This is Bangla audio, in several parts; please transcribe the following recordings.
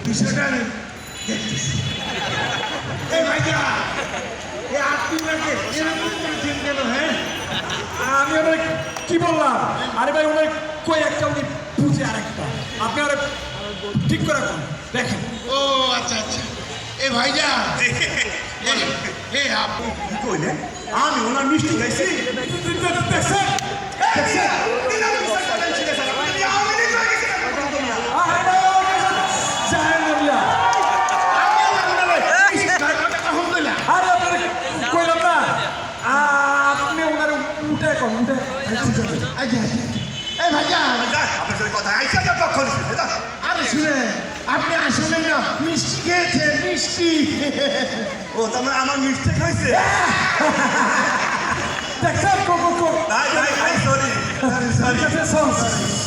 বিষয়টা আমি দেখতেছি। এই ভাইয়া, এই আপনাকে এরকম করেছেন কেন? হ্যাঁ, আমি ওনার কি বললাম? আরে ভাই ওনার কই একটা উনি বুঝে আরেকটা। আপনি ওরা ঠিক করে রাখুন, দেখেন। ও আচ্ছা আচ্ছা। এ ভাইয়া, এ আপনি কি কইলেন? আমি ওনার মিষ্টি খাইছি। দেখছেন? দেখছেন? আরে না, জানেন না মিয়া। আরে আপনারা কইলাম না, আপনি ওনার উঠে এখন উঠে এই ভাইয়া, আপনার সাথে কথা আইসা যা তখন আরে শুনে আপনি আসলে না মিষ্টি খেয়েছেন, মিষ্টি। ও তার মানে আমার মিষ্টি খাইছে। দেখছেন? ভাই সরি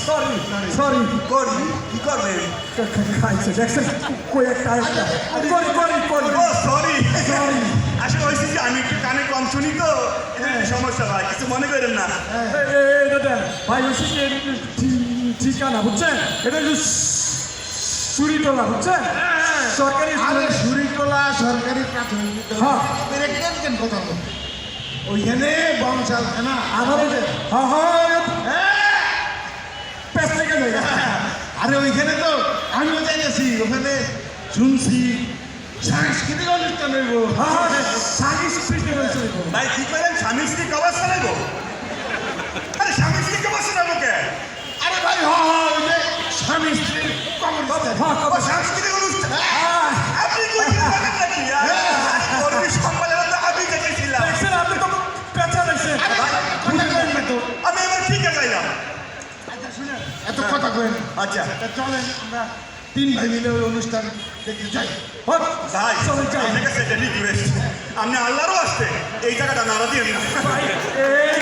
সরি সরি করি কি করবেন? খাইছে দেখছেন কই একটা করি ও সরি সরি আসলে হয়েছে যে আমি একটু কানে কম শুনি তো এই সমস্যা ভাই, কিছু মনে করেন না। এটা দেন ভাই হচ্ছে ঠিকানা বুঝছেন, এটা হচ্ছে চুরিটোলা বুঝছেন, সরকারি আরে সুরিটোলা সরকারি প্রাথমিক হ্যাঁ। কেন কথা বল? ওইখানে বংশাল থানা আমার পেছ থেকে নেই। আরে ওইখানে তো আমিও যাইতেছি, ওখানে শুনছি সাংস্কৃতিক অনুষ্ঠান হইব। সাংস্কৃতিক হয়েছে ভাই কি করেন? স্বামী স্ত্রী কবার চালাইবো? আরে স্বামী স্ত্রী কবার চালাবো কে? আরে ভাই ওই যে স্বামী স্ত্রীর কবর দিতে। ও সাংস্কৃতিক অনুষ্ঠান আপনি কইছেন জানেন নাকি? কর্মী সম্মেলনে তো আমি দেখেছিলাম। দেখছেন আপনি তো পেঁচা দেখছেন। আরে কথা কইেন না তো। আমি এবার ঠিক আছে যাইলাম। আচ্ছা শুনেন, এত কথা কইেন না। আচ্ছা তা চলেন আমরা তিন ভাই মিলে ওই অনুষ্ঠান দেখতে যাই। ভাই চলেন যাই। ঠিক আছে এটা রিকোয়েস্ট, আপনি আল্লাহরও আসতে এই জায়গাটা নাড়া দিয়ে না। ভাই এই